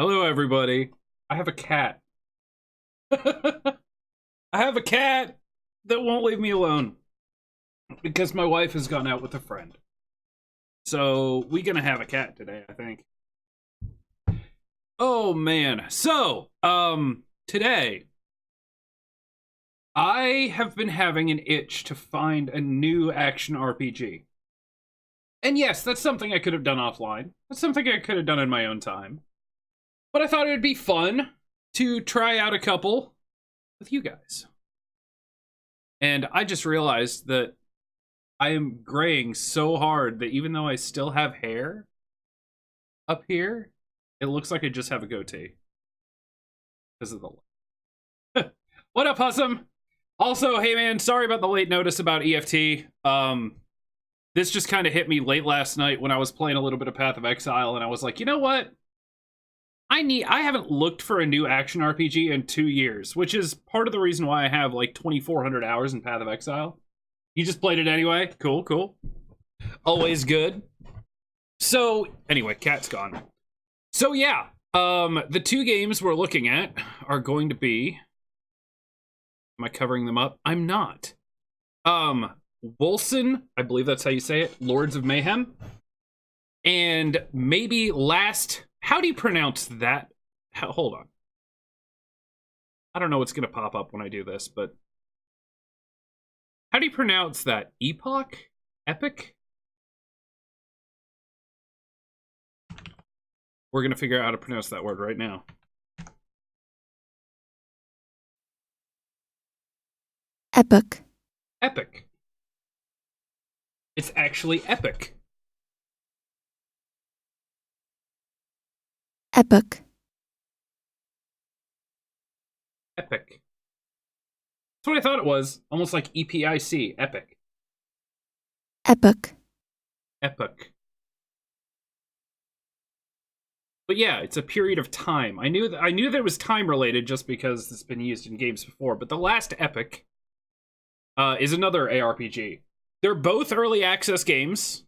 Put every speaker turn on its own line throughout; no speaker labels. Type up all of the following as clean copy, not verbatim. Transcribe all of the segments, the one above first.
Hello, everybody. I have a cat. I have a cat that won't leave me alone because my wife has gone out with a friend. So we're gonna have a cat today, I think. Oh man. So, today I have been having an itch to find a new action RPG. And yes, that's something I could have done offline. That's something I could have done in my own time. But I thought it would be fun to try out a couple with you guys. And I just realized that I am graying so hard that even though I still have hair up here, it looks like I just have a goatee. Because of the light. What up, Hussum? Also, hey man, sorry about the late notice about EFT. This just kind of hit me late last night when I was playing a little bit of Path of Exile, and I was like, you know what? I haven't looked for a new action RPG in 2 years, which is part of the reason why I have like 2,400 hours in Path of Exile. You just played it anyway? Cool, cool. Always good. So, anyway, cat's gone. So yeah, the two games we're looking at are going to be... Am I covering them up? I'm not. Wolcen, I believe that's how you say it, Lords of Mayhem. And maybe last... How do you pronounce that? Hold on. I don't know what's going to pop up when I do this, but... How do you pronounce that? Epoch? Epic? We're going to figure out how to pronounce that word right now.
Epic.
Epic. It's actually epic.
Epic.
Epic. That's what I thought it was. Almost like EPIC. Epic.
Epic.
Epic. But yeah, it's a period of time. I knew that it was time related just because it's been used in games before. But the last Epic is another ARPG. They're both early access games.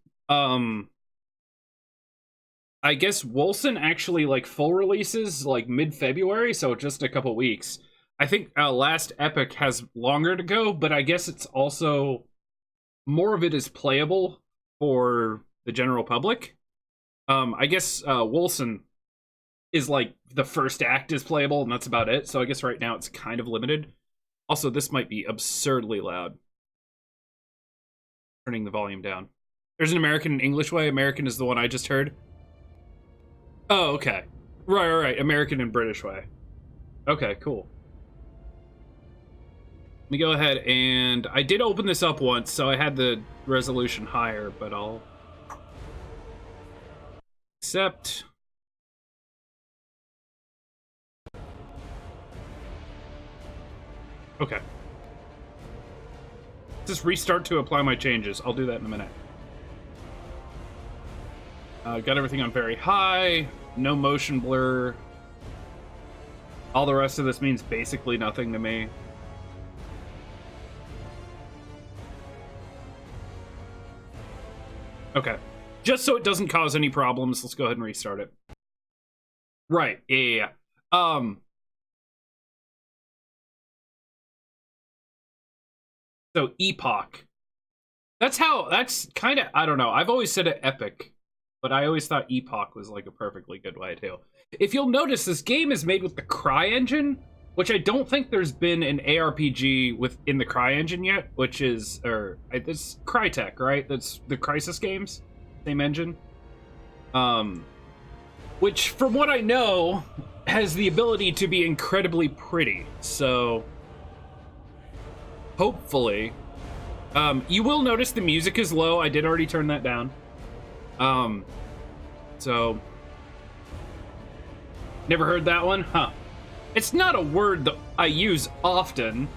I guess Wolcen actually like full releases like mid-February, so just a couple weeks. I think last Epic has longer to go, but I guess it's also more of it is playable for the general public. I guess Wolcen is like the first act is playable, and that's about it. So I guess right now it's kind of limited. Also, this might be absurdly loud. Turning the volume down. There's an American and English way. American is the one I just heard. Oh, okay. Right. American and British way. Okay, cool. Let me go ahead and... I did open this up once, so I had the resolution higher, but I'll... Accept... Okay. Just restart to apply my changes. I'll do that in a minute. Got everything on very high. No motion blur. All the rest of this means basically nothing to me. Okay. Just so it doesn't cause any problems, let's go ahead and restart it. Right. Yeah. So Epoch. That's kind of, I don't know. I've always said it epic. But I always thought Epoch was like a perfectly good way too. If you'll notice, this game is made with the Cry engine, which I don't think there's been an ARPG within the Cry engine yet, which is, it's Crytek, right? That's the Crysis games, same engine. Which, from what I know, has the ability to be incredibly pretty. So, hopefully, you will notice the music is low. I did already turn that down. So, never heard that one? Huh. It's not a word that I use often,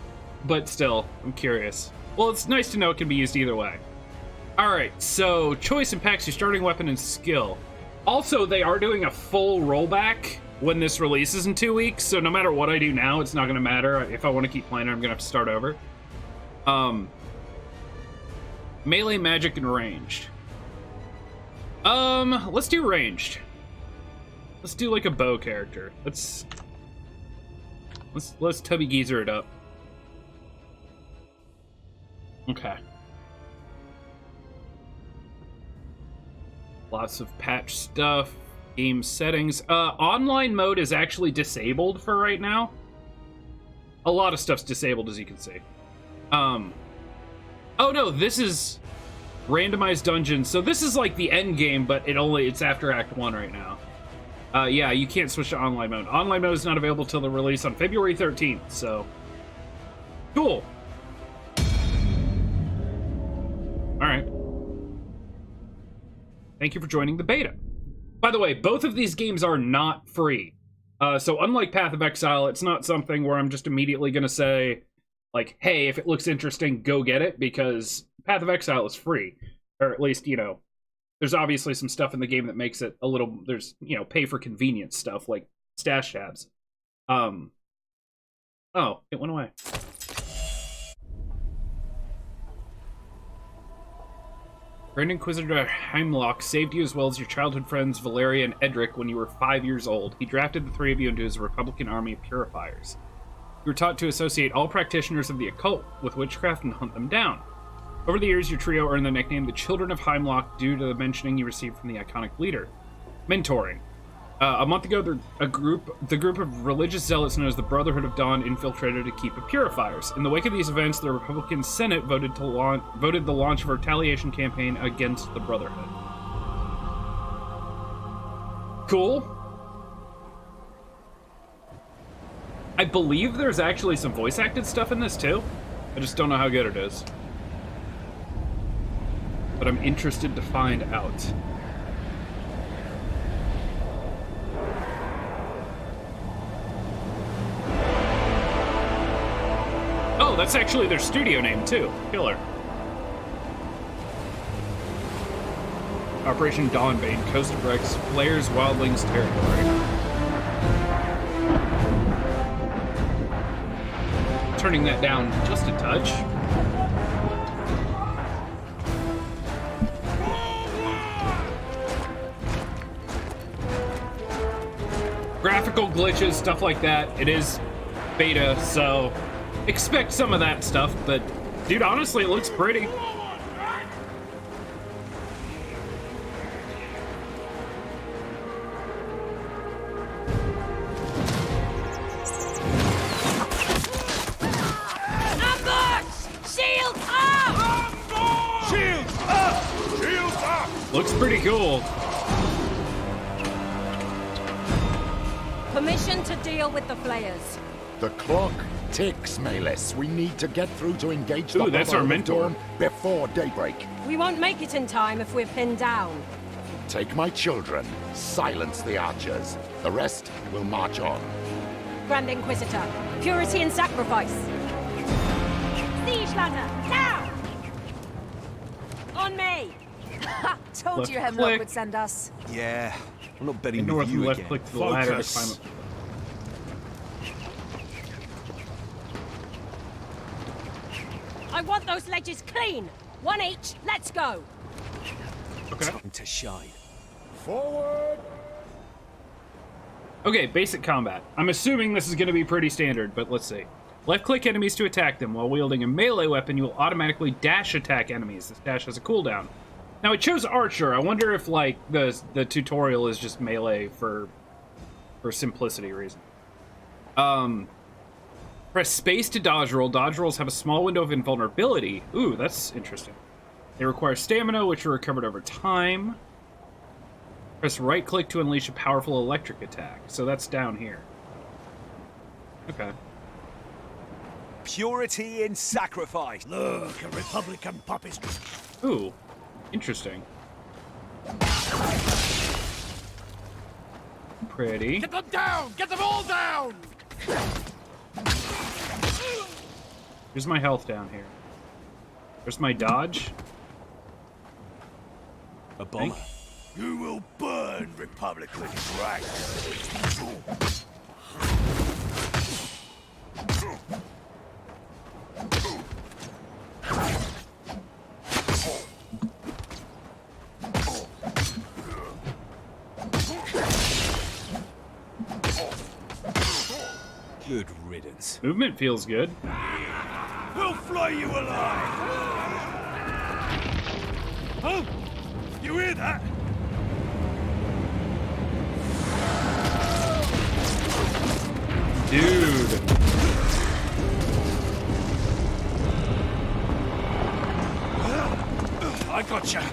but still, I'm curious. Well, it's nice to know it can be used either way. Alright, so choice impacts your starting weapon and skill. Also, they are doing a full rollback when this releases in 2 weeks, so no matter what I do now, it's not going to matter. If I want to keep playing it, I'm going to have to start over. Melee, magic, and ranged. Let's do ranged. Let's do like a bow character. Let's TubbyGeezer it up. Okay. Lots of patch stuff. Game settings. Online mode is actually disabled for right now. A lot of stuff's disabled, as you can see. Oh no, this is randomized dungeons. So this is like the end game, but it's after Act 1 right now. Yeah, you can't switch to online mode. Online mode is not available till the release on February 13th, so... Cool. Alright. Thank you for joining the beta. By the way, both of these games are not free. So unlike Path of Exile, it's not something where I'm just immediately gonna say, like, hey, if it looks interesting, go get it, because Path of Exile is free. Or at least, you know, there's obviously some stuff in the game that makes it a little, there's, you know, pay for convenience stuff, like stash tabs. Oh, it went away. Grand Inquisitor Heimlock saved you as well as your childhood friends Valeria and Edric when you were 5 years old. He drafted the three of you into his Republican army of purifiers. You were taught to associate all practitioners of the occult with witchcraft and hunt them down. Over the years, your trio earned the nickname the Children of Heimlock due to the mentioning you received from the iconic leader. Mentoring. A month ago, the group of religious zealots known as the Brotherhood of Dawn infiltrated a keep of purifiers. In the wake of these events, the Republican Senate voted the launch of a retaliation campaign against the Brotherhood. Cool. I believe there's actually some voice-acted stuff in this, too. I just don't know how good it is. But I'm interested to find out. Oh, that's actually their studio name, too. Killer. Operation Dawnbane, Coast of Rex, Flair's Wildlings territory. Turning that down just a touch. Graphical glitches, stuff like that. It is beta, so expect some of that stuff, but dude, honestly, it looks pretty. Looks pretty cool.
Permission to deal with the flayers.
The clock ticks, Malis. We need to get through to engage the
that's our mentor.
before daybreak.
We won't make it in time if we're pinned down.
Take my children. Silence the archers. The rest will march on.
Grand Inquisitor, purity and sacrifice. Siege ladder, down! On me!
Told
Left
you Hemlock
click.
would send us.
Yeah, I'm not betting
North
with you
and left
again.
click to the ladder to climb
Focus.
up.
I want those ledges clean! One each, let's go!
Okay.
Time to shine.
Forward!
Okay, basic combat. I'm assuming this is going to be pretty standard, but let's see. Left-click enemies to attack them. While wielding a melee weapon, you will automatically dash attack enemies. This dash has a cooldown. Now, I chose Archer. I wonder if, like, the tutorial is just melee for simplicity reasons. Press space to dodge roll. Dodge rolls have a small window of invulnerability. Ooh, that's interesting. They require stamina, which are recovered over time. Press right-click to unleash a powerful electric attack. So that's down here. Okay.
Purity in sacrifice.
Look, a Republican puppet.
Ooh, interesting. Pretty.
Get them down! Get them all down!
Here's my health down here. There's my dodge.
A bomber.
You will burn, Republican drag.
Good riddance.
Movement feels good.
We'll flay you alive! Oh! You hear that?
Dude.
I gotcha.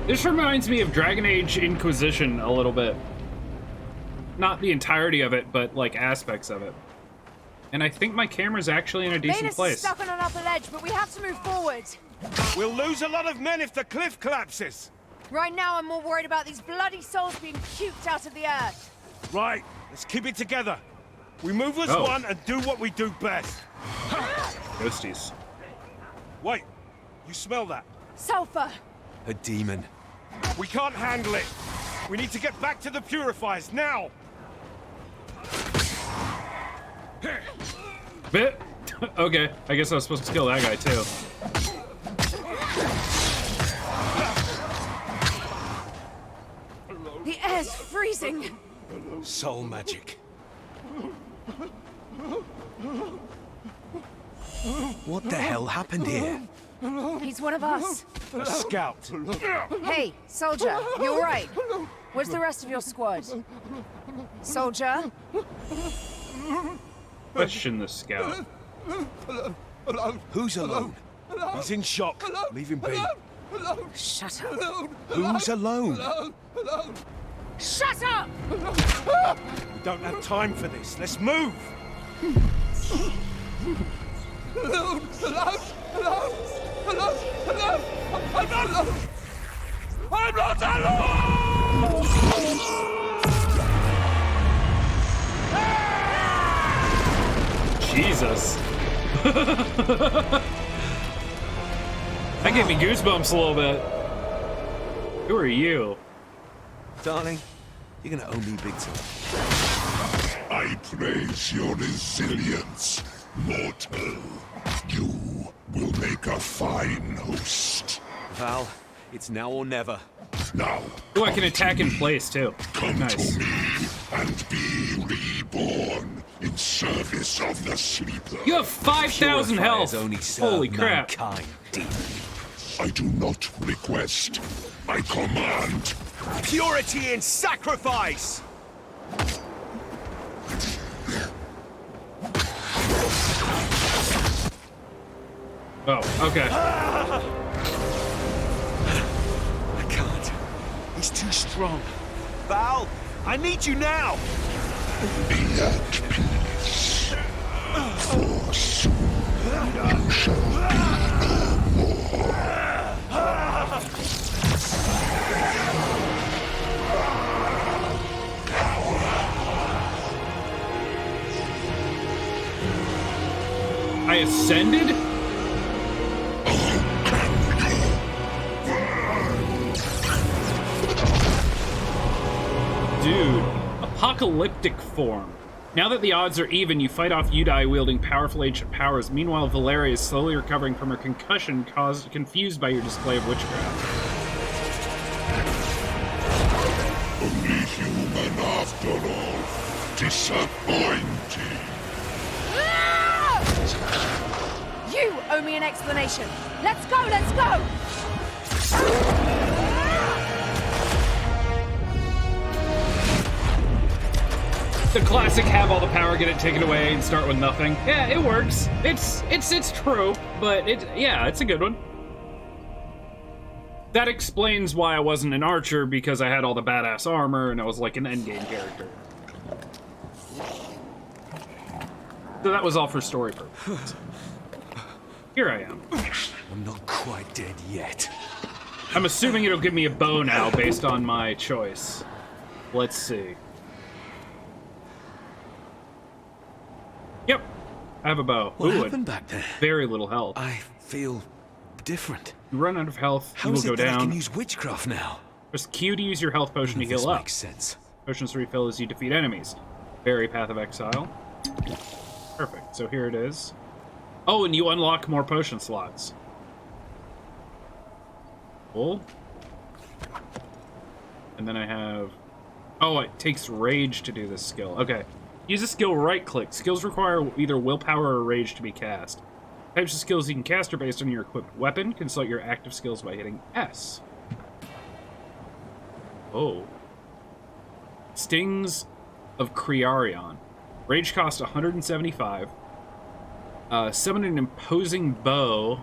This reminds me of Dragon Age Inquisition a little bit. Not the entirety of it, but like aspects of it. And I think my camera's actually in a decent
Venus
place.
is stuck on an upper ledge, but we have to move forward.
We'll lose a lot of men if the cliff collapses.
Right now, I'm more worried about these bloody souls being puked out of the earth.
Right, let's keep it together. We move as
Oh.
one and do what we do best.
Ghosties.
Wait, you smell that?
Sulfur.
A demon.
We can't handle it. We need to get back to the purifiers now.
Bit. Okay, I guess I was supposed to kill that guy too.
The air's freezing.
Soul magic. What the hell happened here?
He's one of us.
A scout.
Hey, soldier, you all right? Where's the rest of your squad? Soldier?
Question the scout.
Who's alone?
He's in shock.
Leave him be.
Shut up.
Who's alone?
Shut up!
We don't have time for this. Let's move. I'm not alone!
Jesus. That gave me goosebumps a little bit. Who are you?
Darling, you're gonna owe me big time.
I praise your resilience, mortal. You will make a fine host.
Val, it's now or never.
Now,
Oh, I can attack in place too.
come
Nice.
to me and be reborn in service of the sleeper.
You have 5,000 health.
Purifiers only serve
Holy crap.
mankind, demon.
I do not request. I command.
Purity and sacrifice!
Oh, okay.
I can't. He's too strong. Val, I need you now!
Be at peace. For soon you shall be no more.
I ascended? Dude, apocalyptic form. Now that the odds are even, you fight off Udai wielding powerful ancient powers. Meanwhile, Valeria is slowly recovering from her concussion caused confused by your display of witchcraft.
Only human after all. Disappointing.
You owe me an explanation. Let's go, let's go!
The classic have all the power, get it taken away, and start with nothing. Yeah, it works. It's true, but it's a good one. That explains why I wasn't an archer, because I had all the badass armor and I was like an endgame character. So that was all for story purposes. Here I am.
I'm not quite dead yet.
I'm assuming it'll give me a bow now based on my choice. Let's see. Yep, I have a bow.
What
Ooh,
happened back there?
very little health.
I feel different.
You run out of health,
How
you will
is
go
it that I
down.
can use witchcraft now?
Press Q to use your health potion to
This
heal up.
makes sense.
Potions to refill as you defeat enemies. Very Path of Exile. Perfect, so here it is. Oh, and you unlock more potion slots. Cool. And then I have... Oh, it takes rage to do this skill. Okay. Use a skill right-click. Skills require either willpower or rage to be cast. Types of skills you can cast are based on your equipped weapon. Consult your active skills by hitting S. Oh. Stings of Kriarion. Rage cost 175. Summon an imposing bow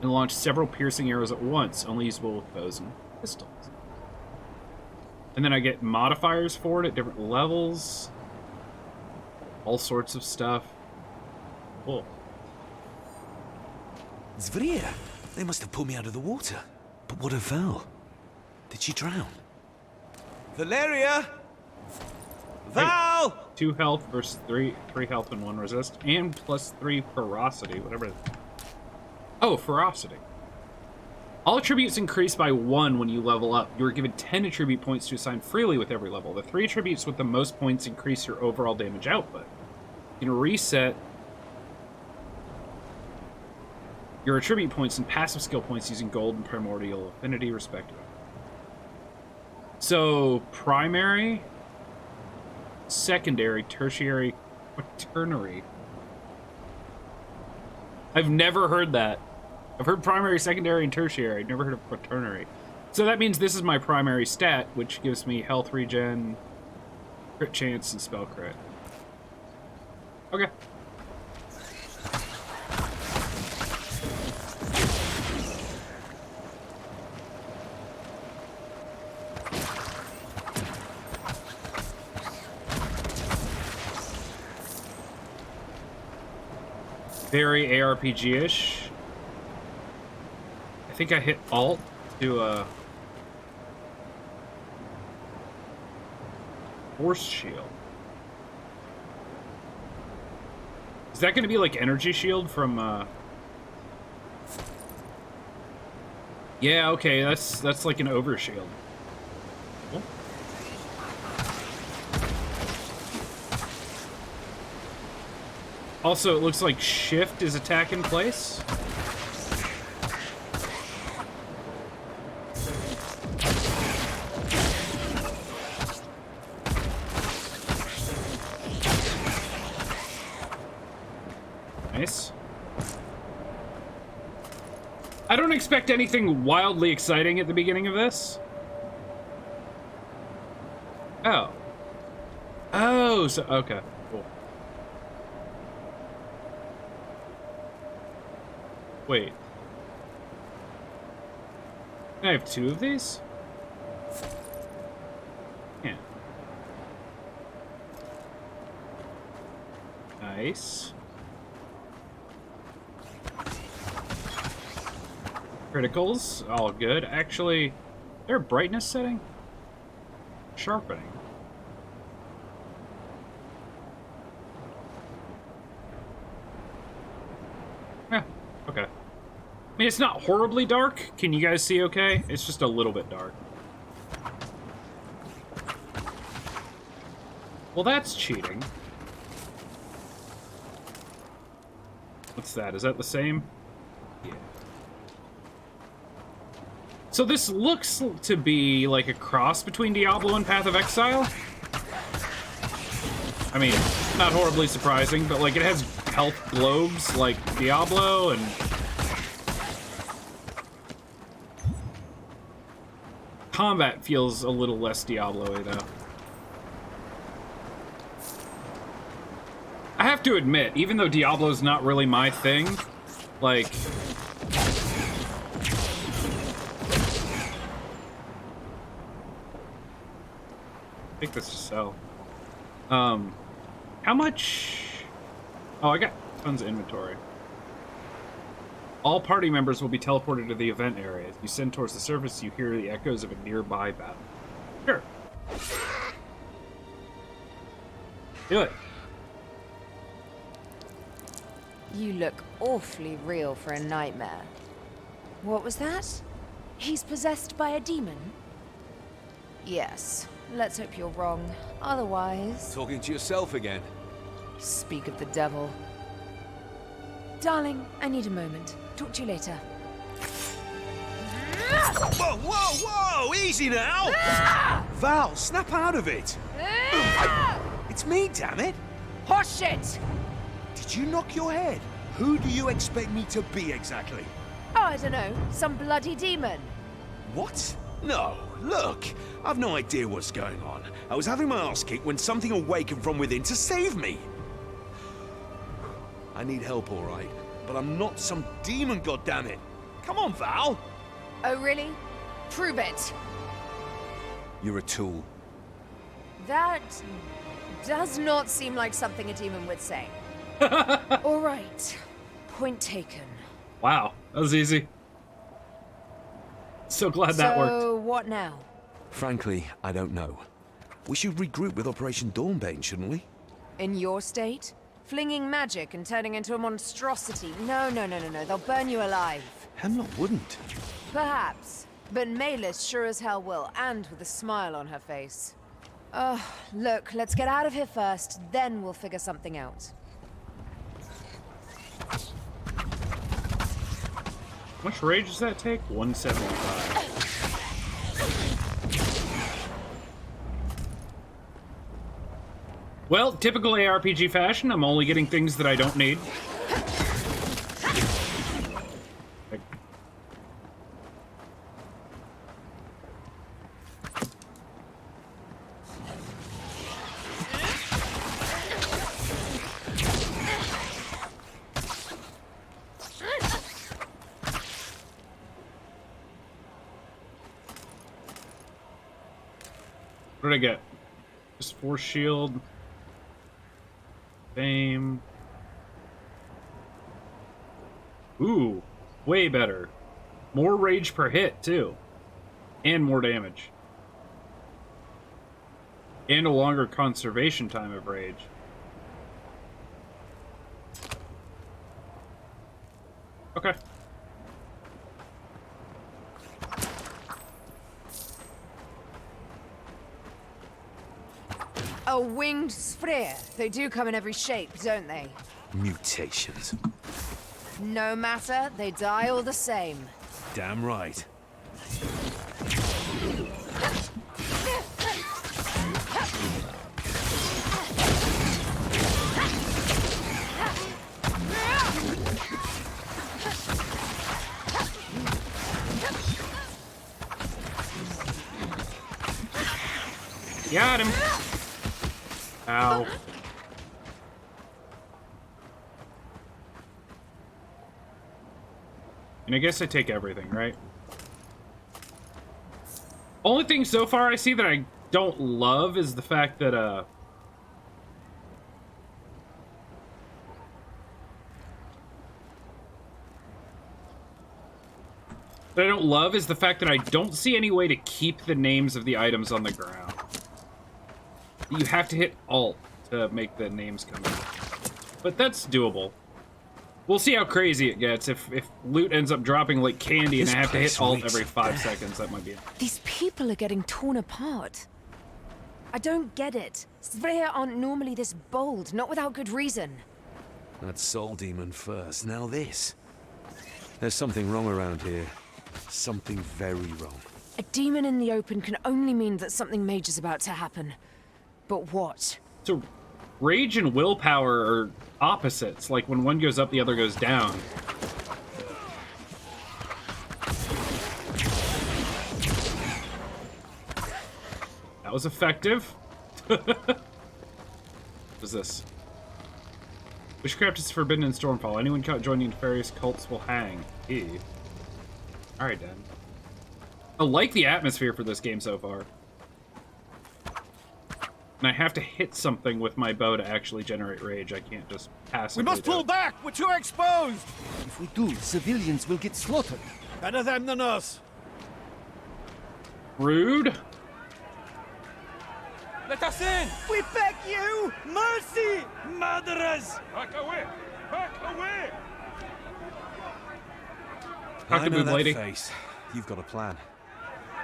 and launch several piercing arrows at once, only usable with bows and pistols. And then I get modifiers for it at different levels. All sorts of stuff. Cool.
Zvria! They must have pulled me out of the water. But what of Val? Did she drown? Valeria! Val!
2 health versus 3 health and 1 resist. And plus 3 ferocity, whatever it is. Oh, ferocity. All attributes increase by 1 when you level up. You are given 10 attribute points to assign freely with every level. The 3 attributes with the most points increase your overall damage output. You can reset your attribute points and passive skill points using gold and primordial affinity, respectively. So, primary, secondary, tertiary, quaternary. I've never heard that. I've heard primary, secondary, and tertiary. I've never heard of quaternary. So that means this is my primary stat, which gives me health regen, crit chance, and spell crit. Okay. Very ARPG-ish. I think I hit Alt to Force Shield. Is that going to be like Energy Shield from Yeah, okay, that's like an Overshield. Cool. Also, it looks like Shift is attack in place. Nice. I don't expect anything wildly exciting at the beginning of this. Oh. Oh, so, okay, cool. Wait. Can I have 2 of these? Yeah. Nice. Criticals, all good. Actually, is there a brightness setting? Sharpening. Yeah, okay. I mean, it's not horribly dark. Can you guys see okay? It's just a little bit dark. Well, that's cheating. What's that? Is that the same? Yeah. So this looks to be like a cross between Diablo and Path of Exile. I mean, not horribly surprising, but like it has health globes like Diablo and... Combat feels a little less Diablo-y though. I have to admit, even though Diablo's not really my thing, like... Take this to sell. How much? Oh, I got tons of inventory. All party members will be teleported to the event area. As you send towards the surface, you hear the echoes of a nearby battle. Sure. Do it.
You look awfully real for a nightmare. What was that? He's possessed by a demon? Yes. Let's hope you're wrong. Otherwise...
Talking to yourself again.
Speak of the devil. Darling, I need a moment. Talk to you later.
Whoa, whoa, whoa! Easy now! Val, snap out of it! It's me, damn it!
Horseshit!
Did you knock your head? Who do you expect me to be exactly?
Oh, I don't know. Some bloody demon.
What? No, look, I've no idea what's going on. I was having my ass kicked when something awakened from within to save me. I need help, all right, but I'm not some demon, goddammit. Come on, Val.
Oh, really? Prove it.
You're a tool.
That does not seem like something a demon would say. All right. Point taken.
Wow, that was easy. So glad that worked.
So, what now?
Frankly, I don't know. We should regroup with Operation Dawnbane, shouldn't we?
In your state? Flinging magic and turning into a monstrosity? No. They'll burn you alive.
Hemlock wouldn't.
Perhaps. But Maylis sure as hell will, and with a smile on her face. Look, let's get out of here first, then we'll figure something out.
How much rage does that take? 175. Well, typical ARPG fashion, I'm only getting things that I don't need. What did I get? Just force shield. Fame. Ooh, way better. More rage per hit, too. And more damage. And a longer conservation time of rage. Okay.
A winged sprayer. They do come in every shape, don't they?
Mutations.
No matter, they die all the same.
Damn right.
Got him. Ow. And I guess I take everything, right? Only thing so far I see that I don't love is the fact that, that I don't love is the fact that I don't see any way to keep the names of the items on the ground. You have to hit Alt to make the names come in. But that's doable. We'll see how crazy it gets. If loot ends up dropping like candy and I have to hit Alt every 5 seconds, that might be it.
These people are getting torn apart. I don't get it. Svea aren't normally this bold, not without good reason.
That soul demon first, now this. There's something wrong around here. Something very wrong.
A demon in the open can only mean that something major's about to happen. But what?
So, rage and willpower are opposites. Like, when one goes up, the other goes down. That was effective. What is this? Witchcraft is forbidden in Stormfall. Anyone caught joining nefarious cults will hang. Ew. Alright, then. I like the atmosphere for this game so far. And I have to hit something with my bow to actually generate rage. I can't just passively
We must pull back! We're too exposed!
If we do, civilians will get slaughtered.
Better them than us.
Rude.
Let us in!
We beg you! Mercy! Murderers!
Back away! Back away!
I know
Cockaboo
that
lady.
face. You've got a plan.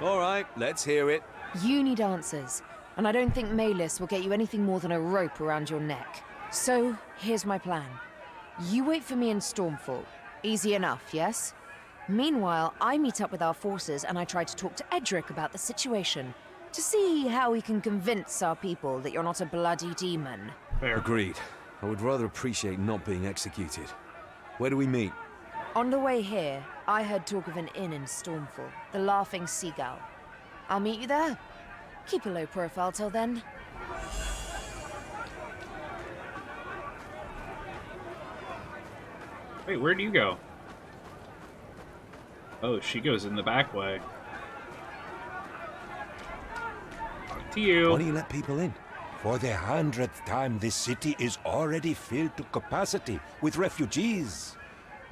All right, let's hear it.
You need answers, and I don't think Maylis will get you anything more than a rope around your neck. So, here's my plan. You wait for me in Stormfall. Easy enough, yes? Meanwhile, I meet up with our forces and I try to talk to Edric about the situation, to see how we can convince our people that you're not a bloody demon.
Fair.
Agreed. I would rather appreciate not being executed. Where do we meet?
On the way here, I heard talk of an inn in Stormfall, the Laughing Seagull. I'll meet you there. Keep a low profile till then.
Wait, where do you go? Oh, she goes in the back way. Talk to you.
Why don't you let people in?
For the 100th time, this city is already filled to capacity with refugees.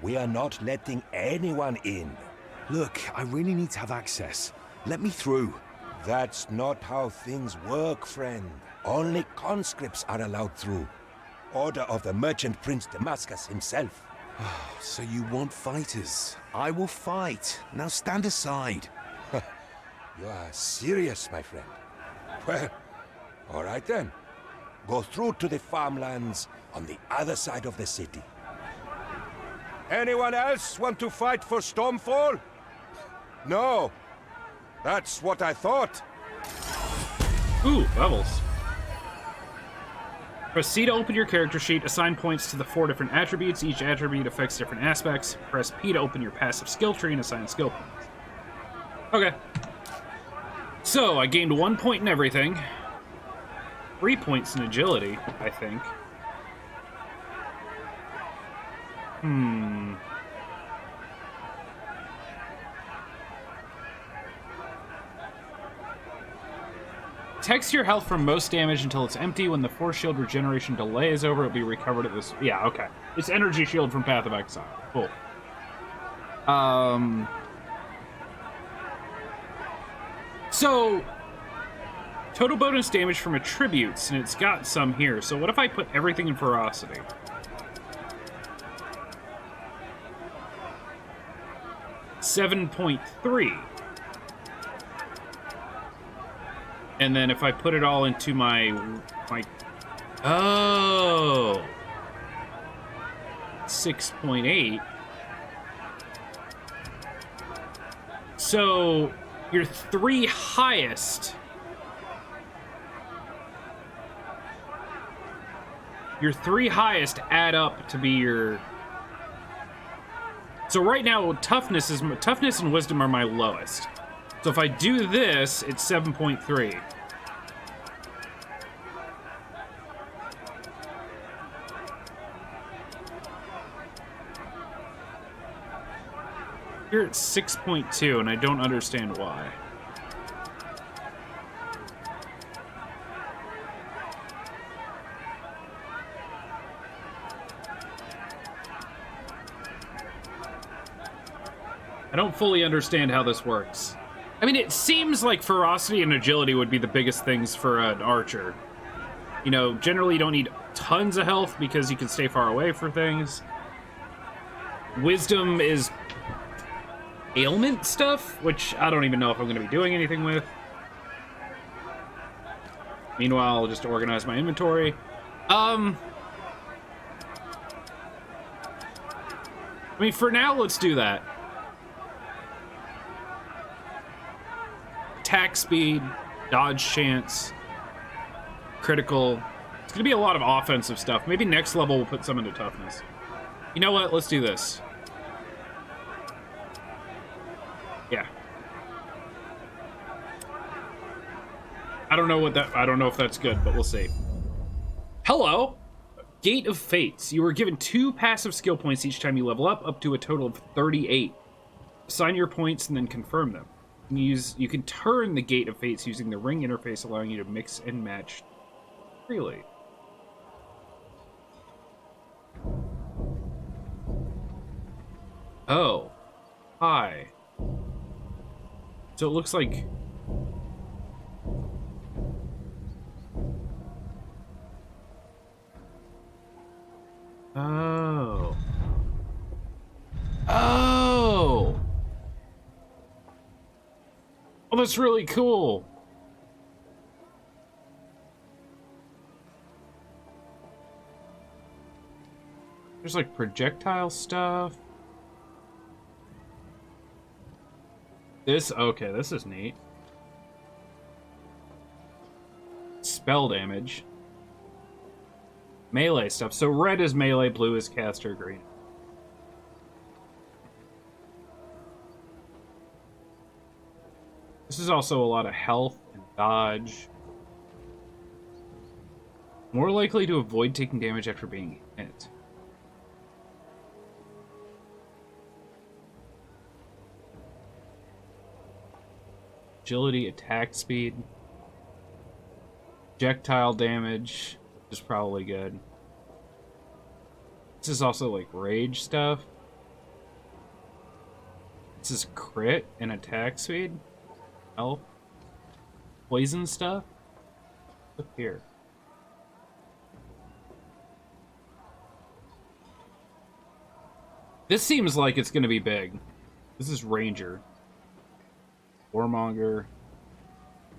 We are not letting anyone in.
Look, I really need to have access. Let me through.
That's not how things work, friend. Only conscripts are allowed through. Order of the Merchant Prince Damascus himself.
So you want fighters? I will fight. Now stand aside.
You are serious, my friend. Well, all right then. Go through to the farmlands on the other side of the city. Anyone else want to fight for Stormfall? No. That's what I thought.
Ooh, levels. Press C to open your character sheet. Assign points to the 4 different attributes. Each attribute affects different aspects. Press P to open your passive skill tree and assign skill points. Okay. So, I gained 1 point in everything. 3 points in agility, I think. Text your health from most damage until it's empty. When the force shield regeneration delay is over, it'll be recovered at this. Yeah, okay. It's energy shield from Path of Exile. Cool. So, total bonus damage from attributes, and it's got some here. So what if I put everything in ferocity? $7.3. And then if I put it all into my oh, 6.8. So your three highest add up to be your. So right now toughness and wisdom are my lowest. So if I do this, it's 7.3. Here it's 6.2, and I don't understand why. I don't fully understand how this works. I mean, it seems like ferocity and agility would be the biggest things for an archer. You know, generally you don't need tons of health because you can stay far away for things. Wisdom is ailment stuff, which I don't even know if I'm going to be doing anything with. Meanwhile, I'll just organize my inventory. I mean, for now, let's do that. Attack speed, dodge chance, critical. It's going to be a lot of offensive stuff. Maybe next level we'll put some into toughness. You know what? Let's do this. Yeah. I don't know if that's good, but we'll see. Hello. Gate of Fates. You are given 2 passive skill points each time you level up to a total of 38. Assign your points and then confirm them. You can turn the Gate of Fates using the ring interface, allowing you to mix and match freely. Oh. Hi. So it looks like... Oh. Oh! Oh, that's really cool. There's like projectile stuff. Okay, this is neat. Spell damage. Melee stuff. So red is melee, blue is caster, green. This is also a lot of health and dodge. More likely to avoid taking damage after being hit. Agility, attack speed. Projectile damage is probably good. This is also like rage stuff. This is crit and attack speed. Health. Poison stuff. Look here. This seems like it's gonna be big. This is Ranger. Warmonger.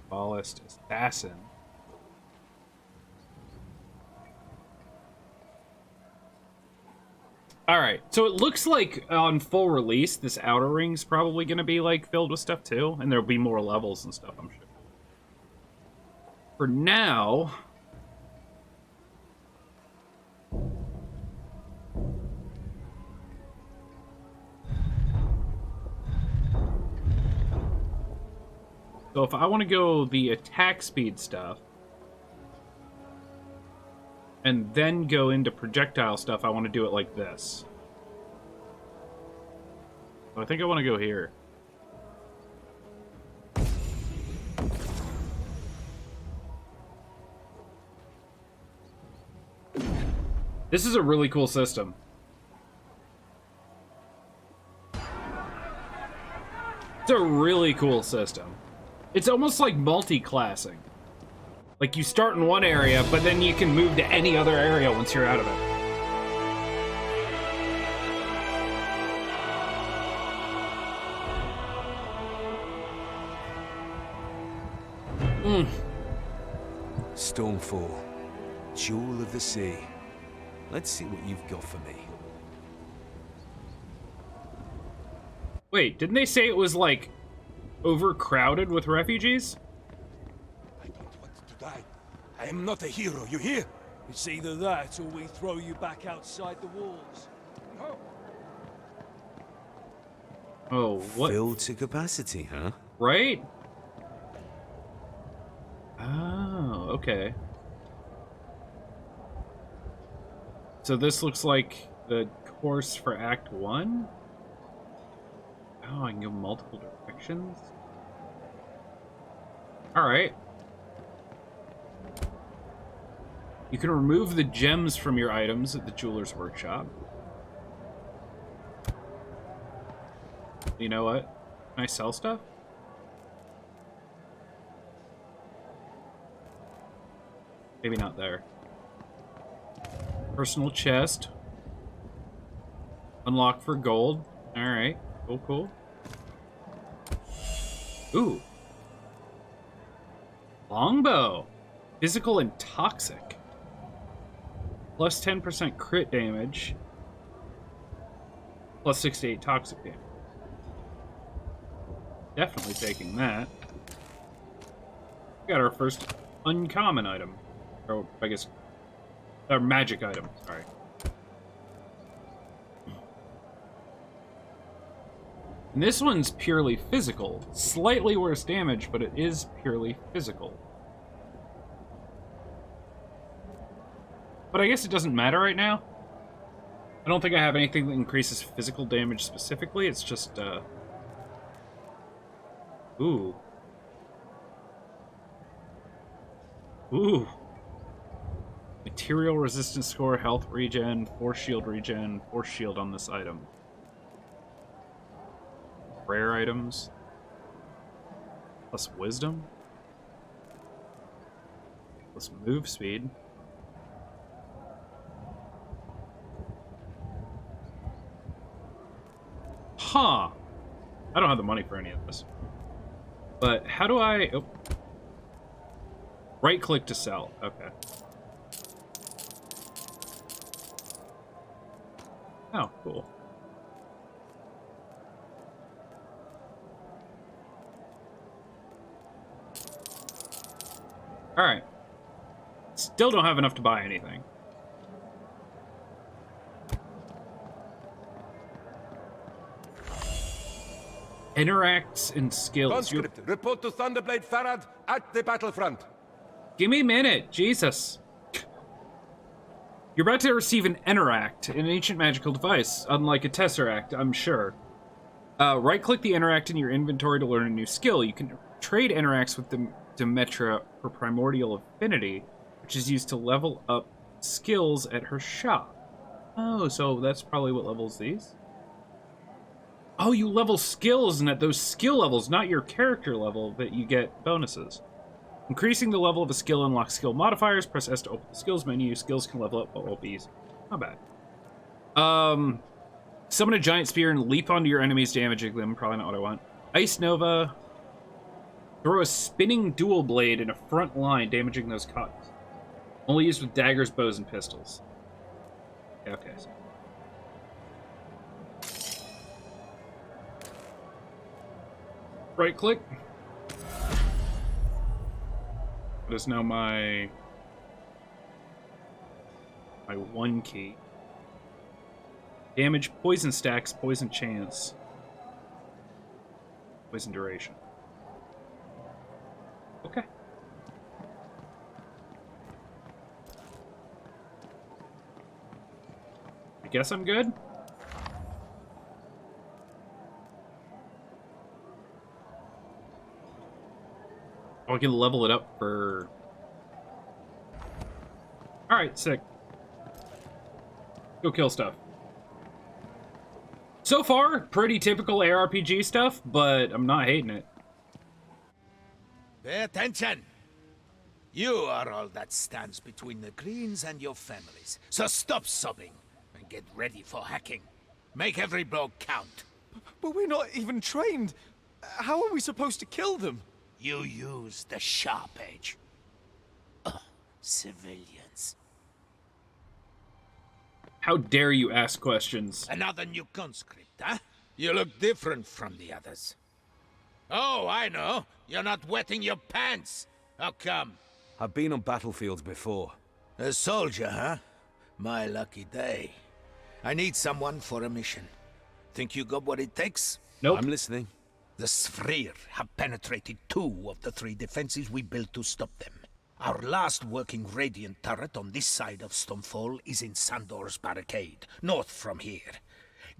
Ballist. Assassin. Alright, so it looks like on full release, this outer ring's probably gonna be, like, filled with stuff, too. And there'll be more levels and stuff, I'm sure. For now... So if I want to go the attack speed stuff, and then go into projectile stuff, I want to do it like this. So I think I want to go here. This is a really cool system. It's a really cool system. It's almost like multi-classing. Like, you start in one area, but then you can move to any other area once you're out of it.
Stormfall. Jewel of the Sea. Let's see what you've got for me.
Wait, didn't they say it was, like, overcrowded with refugees?
I don't want to die. I am not a hero, you hear?
It's either that or we throw you back outside the walls.
No.
Oh, what?
Filled to capacity, huh?
Right? Oh, okay. So this looks like the course for Act 1? Oh, I can go multiple directions? Alright. You can remove the gems from your items at the jeweler's workshop. You know what? Can I sell stuff? Maybe not there. Personal chest. Unlock for gold. Alright. Cool, cool. Ooh. Longbow. Physical and toxic. Plus 10% crit damage. Plus 68 toxic damage. Definitely taking that. Got our first uncommon item. Or, I guess, our magic item. Sorry. And this one's purely physical. Slightly worse damage, but it is purely physical. But I guess it doesn't matter right now. I don't think I have anything that increases physical damage specifically. It's just, Ooh. Ooh. Material resistance score, health regen, force shield regen, force shield on this item. Rare items. Plus wisdom. Plus move speed. Huh. I don't have the money for any of this. But how do I... Oh. Right click to sell. Okay. Oh, cool. Alright. Still don't have enough to buy anything. Interacts and skills.
Conscript, report to Thunderblade Farad at the battlefront.
Give me a minute, Jesus. You're about to receive an Interact, an ancient magical device, unlike a Tesseract, I'm sure. Right-click the Interact in your inventory to learn a new skill. You can trade Interacts with the Demetra for Primordial Affinity, which is used to level up skills at her shop. Oh, so that's probably what levels these? Oh, you level skills, and at those skill levels, not your character level, that you get bonuses. Increasing the level of a skill unlocks skill modifiers. Press S to open the skills menu. Skills can level up, but won't be easy. Not bad. Summon a giant spear and leap onto your enemies, damaging them. Probably not what I want. Ice Nova. Throw a spinning dual blade in a front line, damaging those caught. Only used with daggers, bows, and pistols. Okay. Right click. That is now my one key. Damage, poison stacks, poison chance, poison duration. Okay. I guess I'm good. Oh, I can level it up for... Alright, sick. Go kill stuff. So far, pretty typical ARPG stuff, but I'm not hating it.
Pay attention! You are all that stands between the Greens and your families. So stop sobbing and get ready for hacking. Make every blow count.
But we're not even trained. How are we supposed to kill them?
You use the sharp edge. Civilians.
How dare you ask questions?
Another new conscript, huh? You look different from the others. Oh, I know. You're not wetting your pants. How come?
I've been on battlefields before.
A soldier, huh? My lucky day. I need someone for a mission. Think you got what it takes?
Nope.
I'm listening.
The Sphere have penetrated 2 of the 3 defenses we built to stop them. Our last working Radiant turret on this side of Stonefall is in Sandor's barricade, north from here.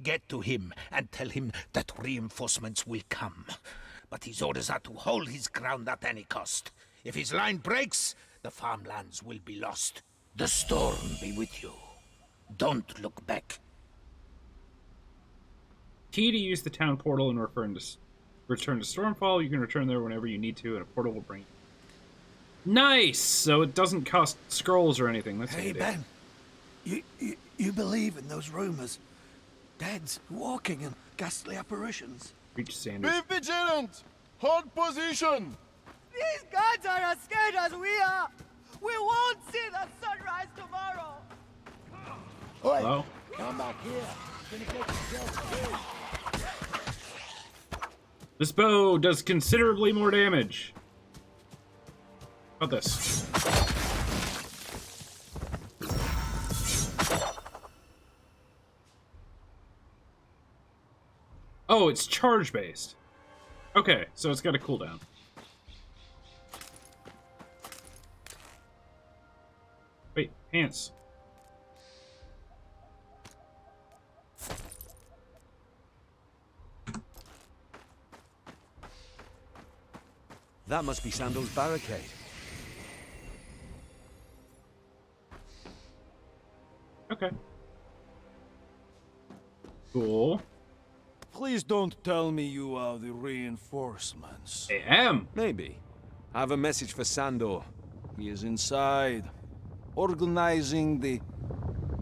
Get to him and tell him that reinforcements will come. But his orders are to hold his ground at any cost. If his line breaks, the farmlands will be lost. The storm be with you. Don't look back.
Key to use the town portal and return to Stormfall. You can return there whenever you need to, and a portal will bring you. Nice! So it doesn't cost scrolls or anything. That's
Hey, Ben. You believe in those rumors? Deads walking and ghastly apparitions.
Reach Sanders.
Be vigilant! Hold position!
These guys are as scared as we are. We won't see the sunrise tomorrow.
Hello?
Come back here. Gonna get yourself killed.
This bow does considerably more damage. How about this? Oh, it's charge based. Okay, so it's got a cooldown. Wait, pants.
That must be Sandor's barricade.
Okay. Cool.
Please don't tell me you are the reinforcements.
I am.
Maybe. I have a message for Sandor.
He is inside, organizing the...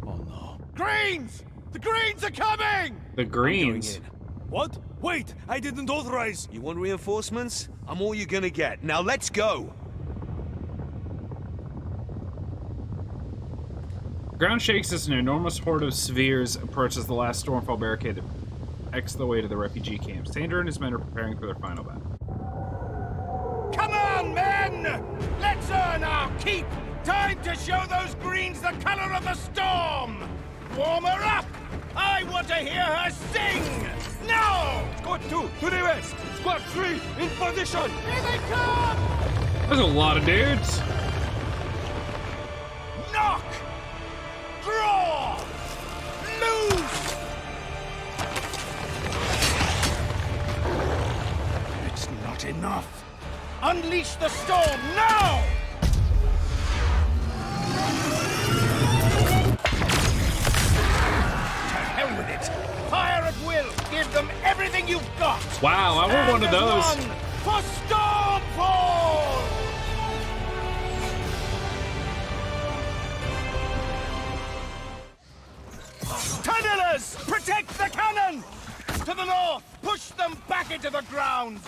Oh no.
Greens! The Greens are coming!
The greens.
Going in.
What? Wait, I didn't authorize.
You want reinforcements? I'm all you're gonna get. Now let's go!
Ground shakes as an enormous horde of spheres approaches the last Stormfall barricade that X the way to the refugee camp. Sandor and his men are preparing for their final battle.
Come on, men! Let's earn our keep! Time to show those greens the color of the storm! Warm her up! I want to hear her sing! Now!
Squad 2, to the west! Squad 3, in position!
Here they come!
There's a lot of dudes.
Knock! Draw! Loose! It's not enough. Unleash the storm now! To hell with it! Fire at will! Give them everything you've got!
Wow, I want one of those.
Stand as one for Stormfall! Tunnelers! Protect the cannon! To the north! Push them back into the ground!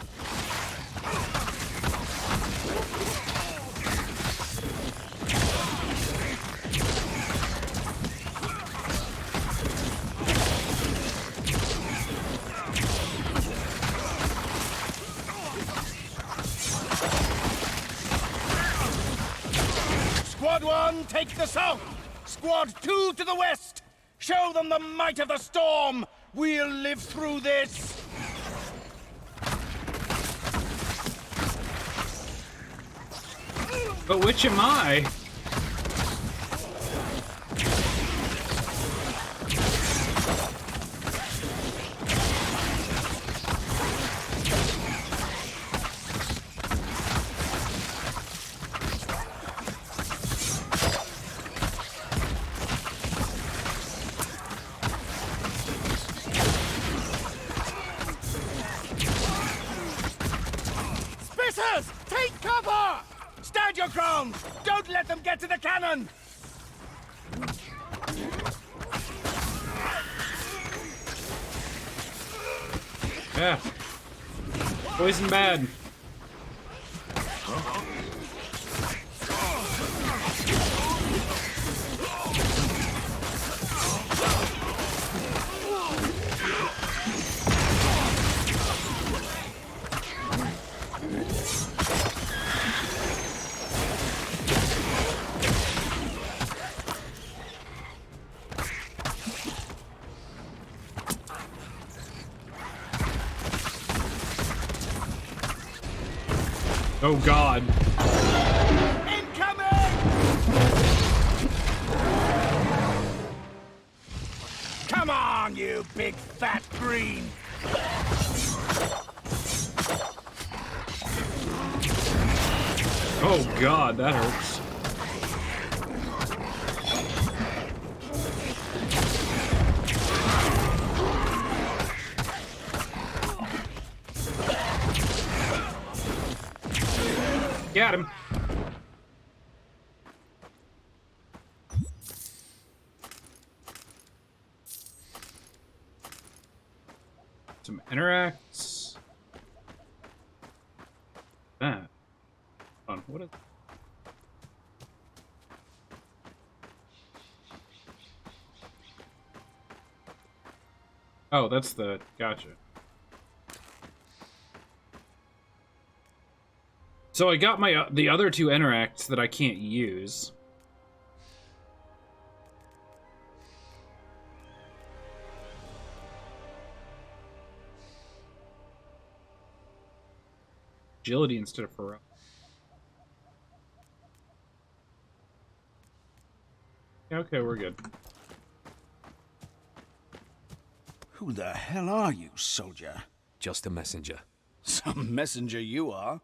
Squad 1, take the south! Squad 2 to the west! Show them the might of the storm! We'll live through this!
But which am I?
Spissers! Take cover! Stand your ground! Don't let them get to the cannon!
Yeah. Poison bad. Oh God.
Incoming! Come on, you big fat green!
Oh God, that hurts. Got him. Some interacts. That. Hold on, what is... Oh, that's the... Gotcha. So I got my the other two interacts that I can't use. Agility instead of ferocity. Okay, we're good.
Who the hell are you, soldier?
Just a messenger.
Some messenger you are.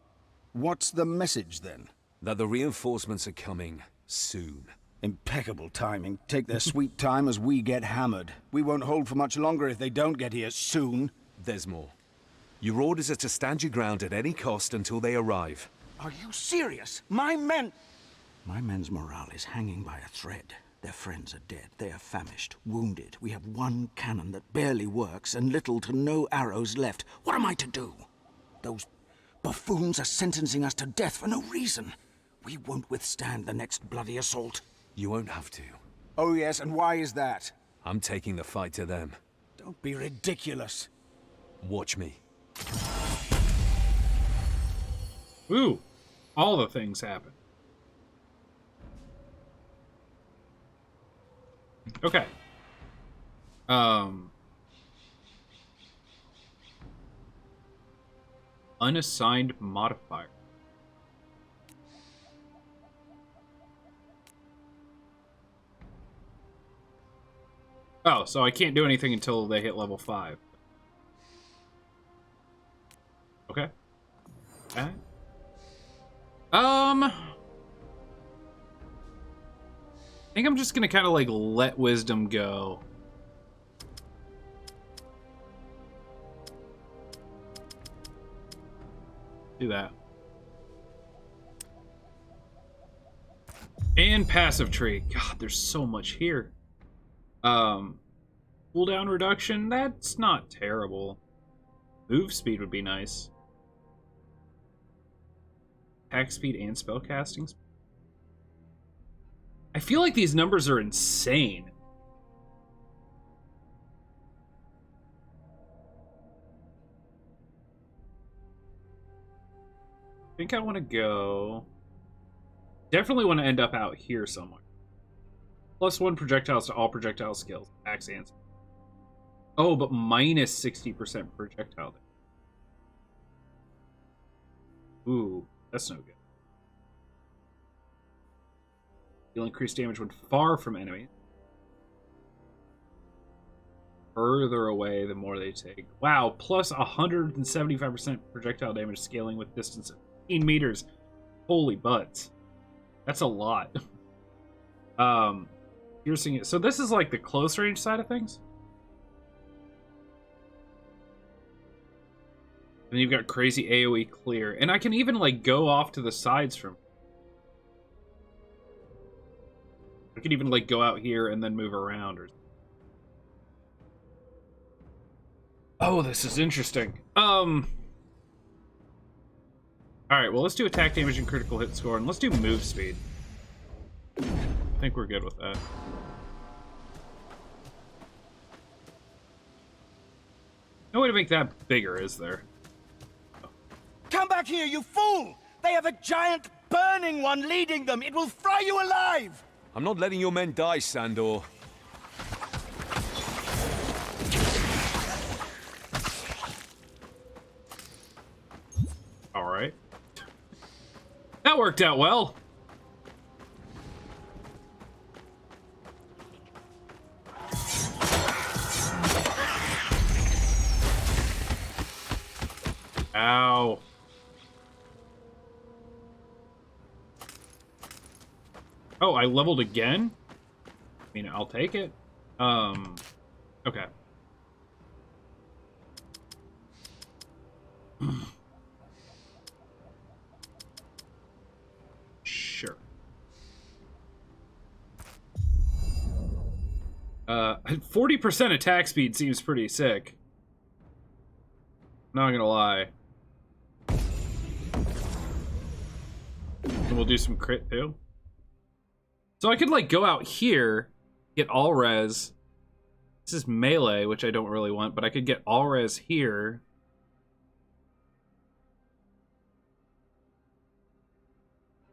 What's the message, then?
That the reinforcements are coming soon.
Impeccable timing. Take their sweet time as we get hammered. We won't hold for much longer if they don't get here soon.
There's more. Your orders are to stand your ground at any cost until they arrive.
Are you serious? My men's morale is hanging by a thread. Their friends are dead. They are famished, wounded. We have one cannon that barely works and little to no arrows left. What am I to do? Those buffoons are sentencing us to death for no reason. We won't withstand the next bloody assault.
You won't have to.
Oh yes, and why is that?
I'm taking the fight to them.
Don't be ridiculous.
Watch me.
Ooh, all the things happen. Okay. Unassigned modifier. Oh, so I can't do anything until they hit level 5. Okay. Okay. I think I'm just gonna kind of like let wisdom go. Do that. And passive trait. God, there's so much here. Cooldown reduction, that's not terrible. Move speed would be nice. Attack speed and spellcasting speed. I feel like these numbers are insane. I think I want to go... Definitely want to end up out here somewhere. +1 projectiles to all projectile skills. Axe and... Oh, but minus 60% projectile damage. Ooh, that's no good. You'll increase damage when far from enemies. Further away, the more they take. Wow, plus 175% projectile damage scaling with distance of 15 meters. Holy butts. That's a lot. Piercing it. So this is like the close range side of things? And you've got crazy AoE clear. And I can even like go off to the sides from... I can even like go out here and then move around or... Oh, this is interesting. Alright, well let's do attack damage and critical hit score, and let's do move speed. I think we're good with that. No way to make that bigger, is there?
Come back here, you fool! They have a giant burning one leading them. It will fry you alive!
I'm not letting your men die, Sandor.
Alright. That worked out well. Ow. Oh, I leveled again? I mean, I'll take it. Okay. Sure. 40% attack speed seems pretty sick. Not gonna lie. And we'll do some crit too. So I could like go out here, get all res. This is melee, which I don't really want, but I could get all res here.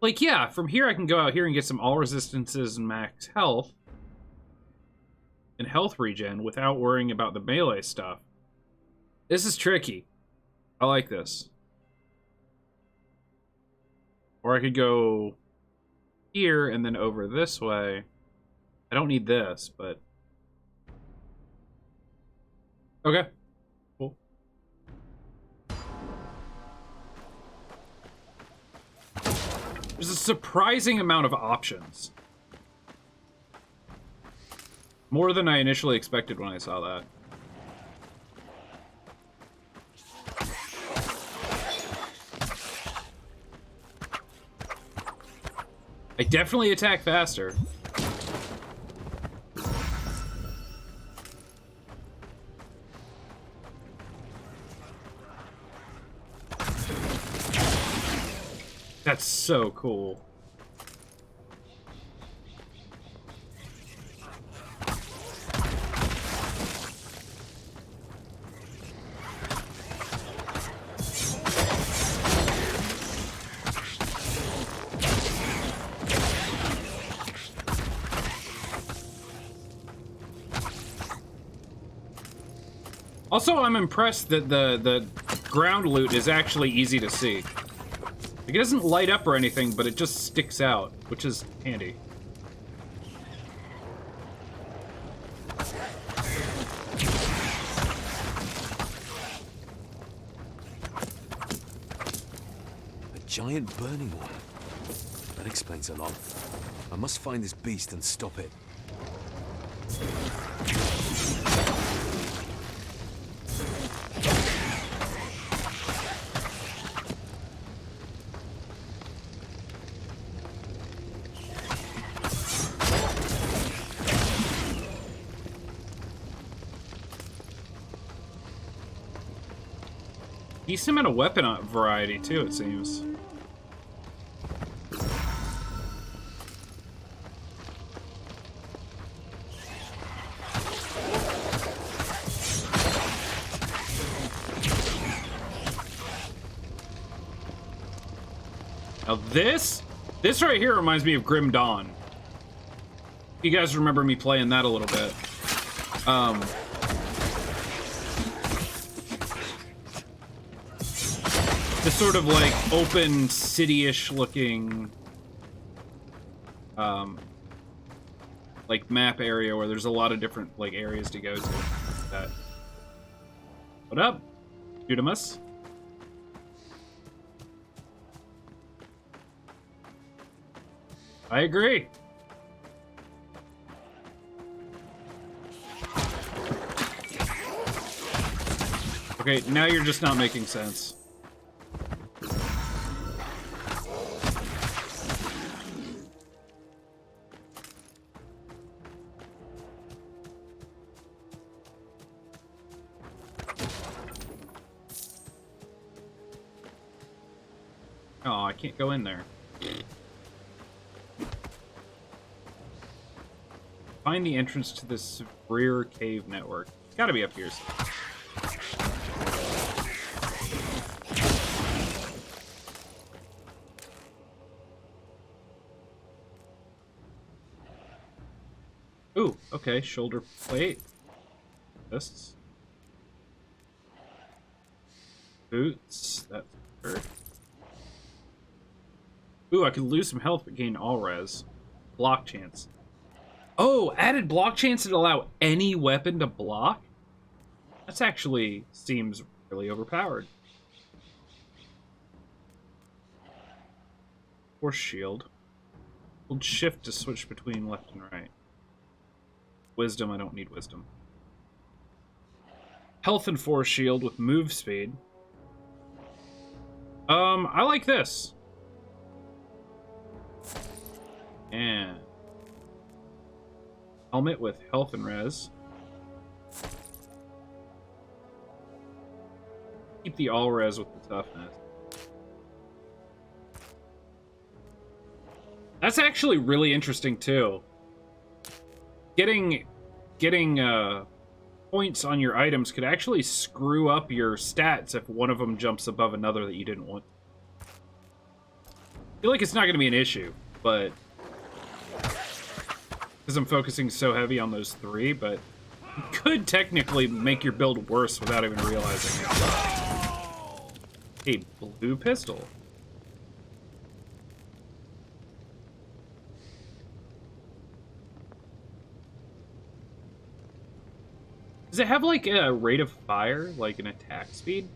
Like, yeah, from here I can go out here and get some all resistances and max health. And health regen without worrying about the melee stuff. This is tricky. I like this. Or I could go here and then over this way. I don't need this, but... Okay. Cool. There's a surprising amount of options. More than I initially expected when I saw that. I definitely attack faster. That's so cool. Also, I'm impressed that the ground loot is actually easy to see. Like, it doesn't light up or anything, but it just sticks out, which is handy.
A giant burning one. That explains a lot. I must find this beast and stop it.
Decent amount of weapon variety, too, it seems. Now this right here reminds me of Grim Dawn. You guys remember me playing that a little bit. This sort of like open city-ish looking like map area where there's a lot of different like areas to go to. What up, Judamus? I agree. Okay, now you're just not making sense. Oh, I can't go in there. Find the entrance to this rear cave network. It's gotta be up here. Ooh, okay, shoulder plate. Fists. Boots. That's hurt. Ooh, I could lose some health but gain all res. Block chance. Oh, added block chance to allow any weapon to block? That's actually seems really overpowered. Force shield. Hold shift to switch between left and right. Wisdom, I don't need wisdom. Health and force shield with move speed. I like this. And helmet with health and res. Keep the all res with the toughness. That's actually really interesting too. Getting points on your items could actually screw up your stats if one of them jumps above another that you didn't want. I feel like it's not going to be an issue, but because I'm focusing so heavy on those three, but you could technically make your build worse without even realizing it. A blue pistol. Does it have like a rate of fire, like an attack speed?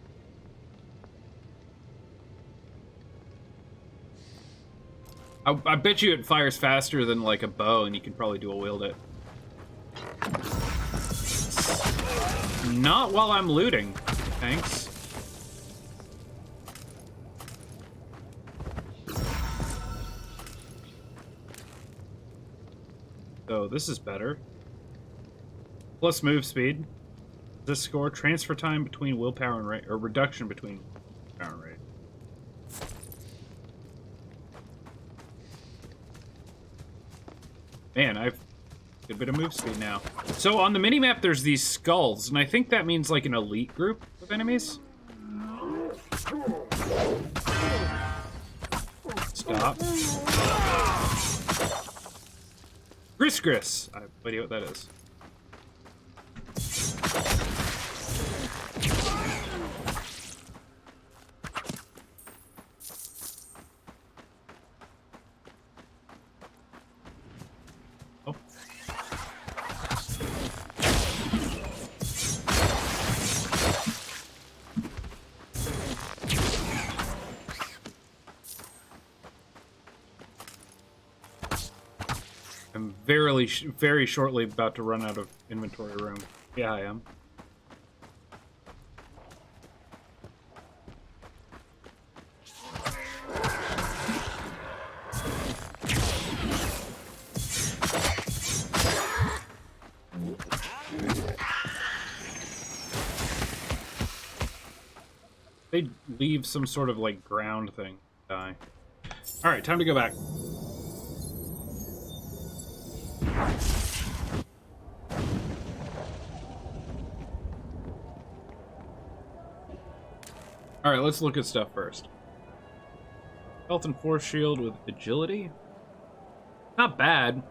I bet you it fires faster than like a bow, and you can probably dual wield it. Not while I'm looting. Thanks. So this is better. Plus move speed. This score transfer time between willpower and rate, or reduction between willpower and rate. Man, I've a good bit of move speed now. So on the minimap, there's these skulls, and I think that means like an elite group of enemies. Stop. Gris. I have no idea what that is. I'm very shortly about to run out of inventory room. Yeah, I am. They leave some sort of like ground thing. Die. All right, time to go back. All right, let's look at stuff first. Health and force shield with agility. Not bad.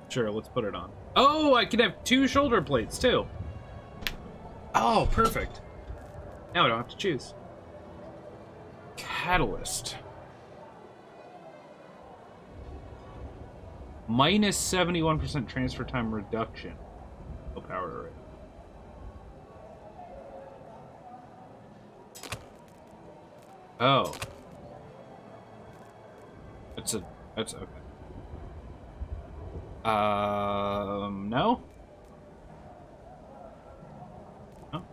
Sure, let's put it on. Oh, I can have 2 shoulder plates too. Oh, perfect. Now I don't have to choose. Catalyst. Minus 71% transfer time reduction. No power array. Oh. That's okay. No? No?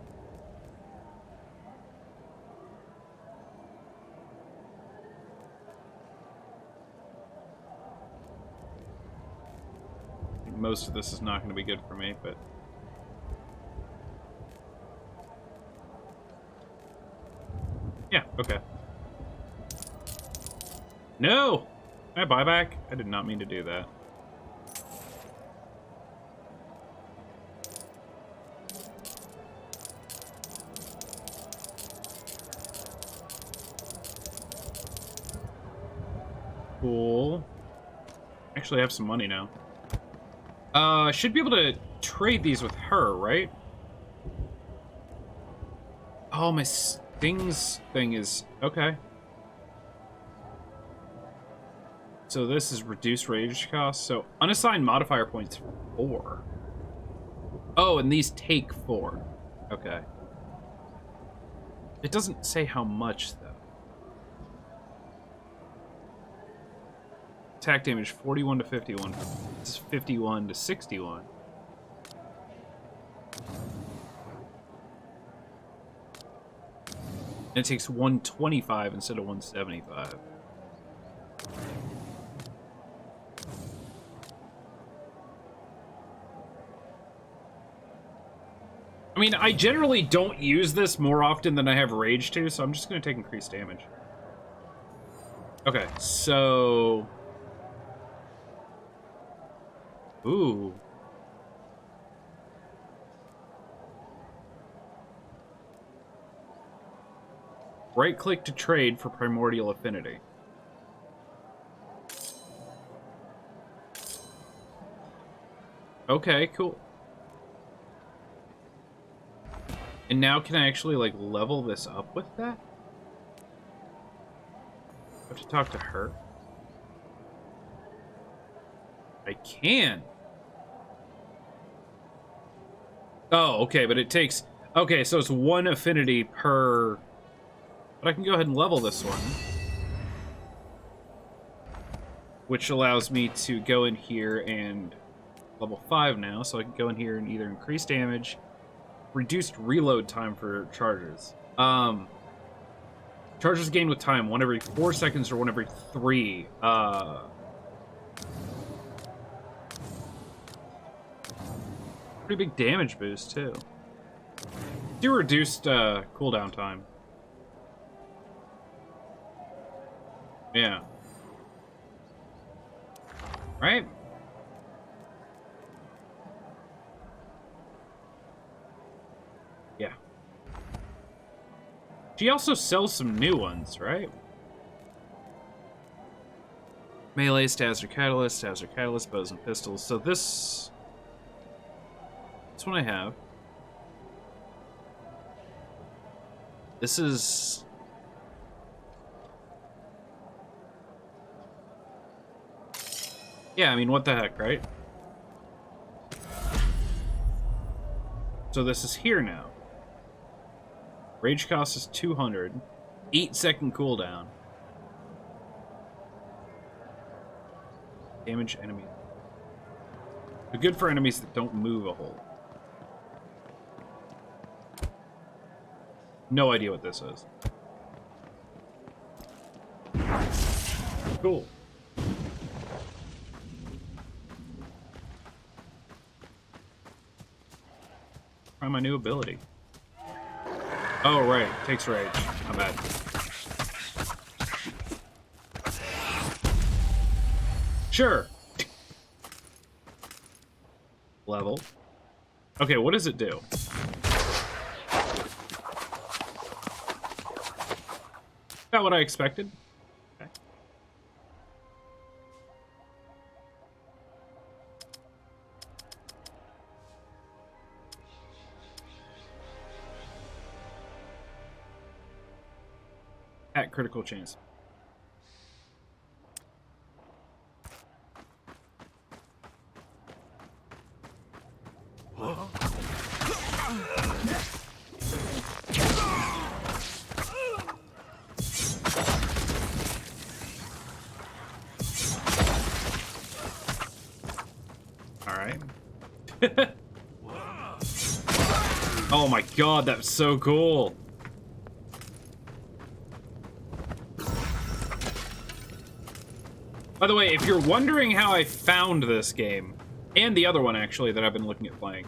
I think most of this is not going to be good for me, but... yeah, okay. No! Can I buy back? I did not mean to do that. Cool. Actually, I have some money now. I should be able to trade these with her, right? Oh, my stings thing is... okay. So this is reduced rage cost. So unassigned modifier points 4. Oh, and these take 4. Okay. It doesn't say how much, though. Attack damage 41 to 51. This is 51 to 61. And it takes 125 instead of 175. I mean, I generally don't use this more often than I have rage to, so I'm just going to take increased damage. Okay, so... ooh. Right-click to trade for Primordial Affinity. Okay, cool. And now can I actually, like, level this up with that? I have to talk to her. I can. Oh, okay, but it takes... okay, so it's 1 affinity per... but I can go ahead and level this one. Which allows me to go in here and... level 5 now, so I can go in here and either increase damage... reduced reload time for charges. Charges gained with time, 1 every 4 seconds or 1 every 3. Pretty big damage boost, too. Do reduced cooldown time. Yeah. Right? Yeah. She also sells some new ones, right? Melee, Stazzer Catalyst, bows and pistols. So this one I have. This is... yeah, I mean, what the heck, right? So this is here now. Rage cost is 200. 8-second cooldown. Damage enemies. They're good for enemies that don't move a whole. No idea what this is. Cool. Try my new ability. Oh, right. Takes rage. Not bad. Sure. Level. Okay, what does it do? About what I expected. Okay. At critical chance. Oh my god, that's so cool. By the way, if you're wondering how I found this game, and the other one actually that I've been looking at playing,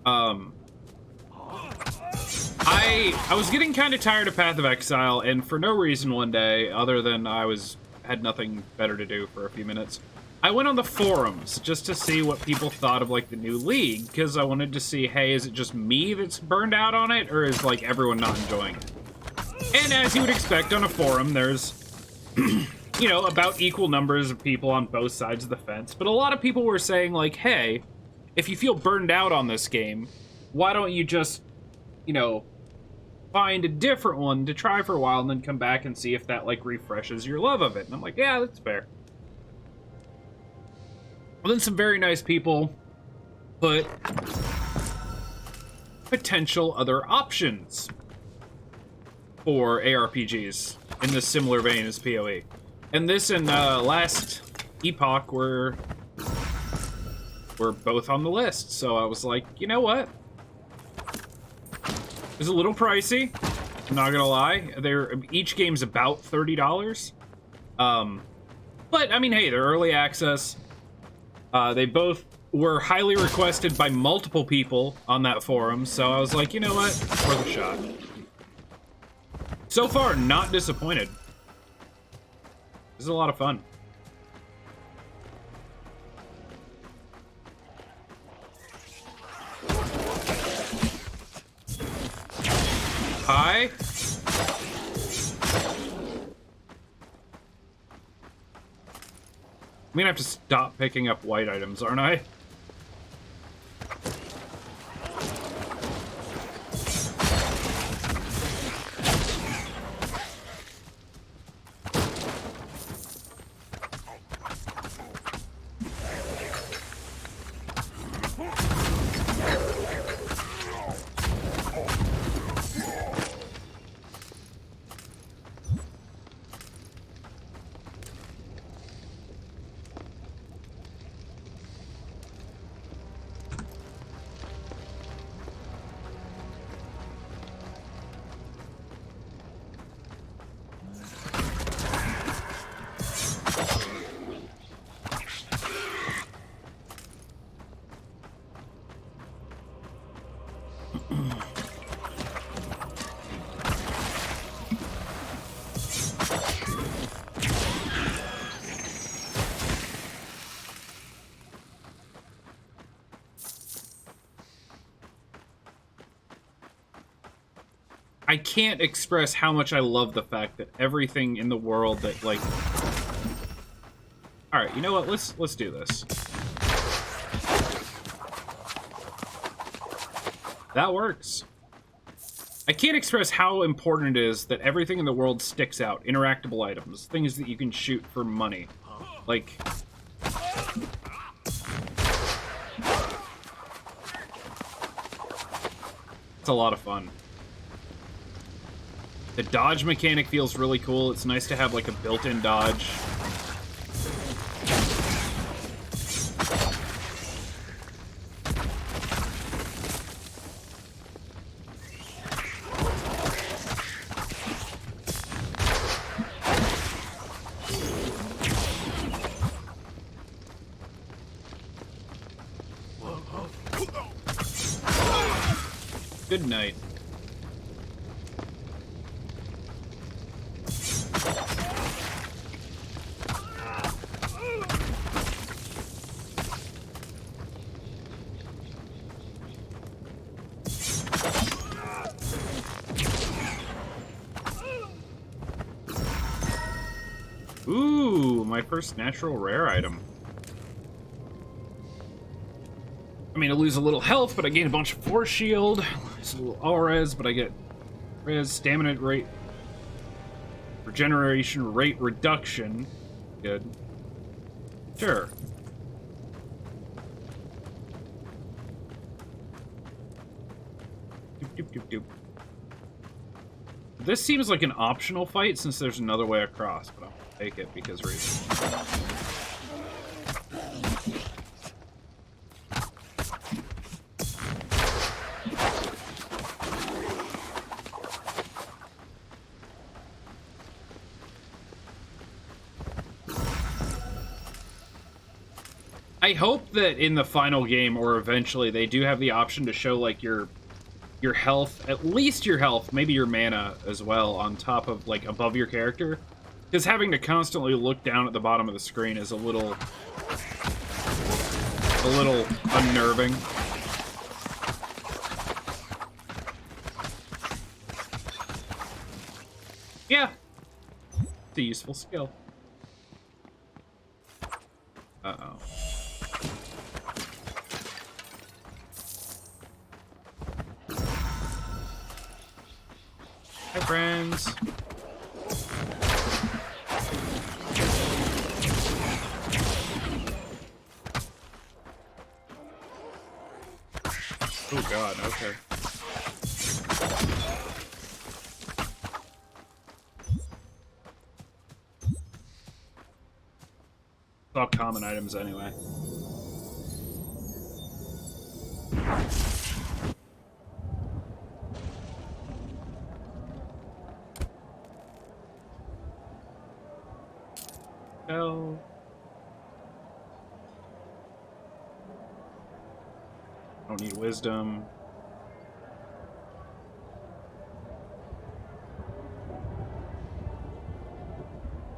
I was getting kind of tired of Path of Exile, and for no reason one day, other than I had nothing better to do for a few minutes, I went on the forums just to see what people thought of, like, the new League, because I wanted to see, hey, is it just me that's burned out on it, or is, like, everyone not enjoying it? And as you would expect on a forum, there's, you know, about equal numbers of people on both sides of the fence, but a lot of people were saying, like, hey, if you feel burned out on this game, why don't you just, you know, find a different one to try for a while and then come back and see if that, like, refreshes your love of it? And I'm like, yeah, that's fair. Well, then some very nice people put potential other options for ARPGs in this similar vein as PoE. And this and last Epoch were both on the list. So I was like, you know what? It's a little pricey, I'm not gonna lie. Each game's about $30. But, I mean, hey, they're early access. They both were highly requested by multiple people on that forum, so I was like, you know what? It's worth a shot. So far, not disappointed. This is a lot of fun. Hi. I'm gonna have to stop picking up white items, aren't I? I can't express how much I love the fact that everything in the world that, like... Alright, you know what? Let's do this. That works. I can't express how important it is that everything in the world sticks out. Interactable items. Things that you can shoot for money. Like... It's a lot of fun. The dodge mechanic feels really cool. It's nice to have like a built-in dodge. Good night. Ooh, my first natural rare item. I mean, I lose a little health, but I gain a bunch of force shield. It's a little all-res, but I get res, stamina rate, regeneration rate reduction. Good. Sure. Doop, doop, doop, doop. This seems like an optional fight since there's another way across, but I'll take it because reasons. I hope that in the final game or eventually they do have the option to show like your health, at least your health, maybe your mana as well, on top of like above your character, because having to constantly look down at the bottom of the screen is a little unnerving. Yeah, it's a useful skill. Uh-oh. Hi, friends. Oh god, okay. It's all common items anyway. Hell. Don't need wisdom.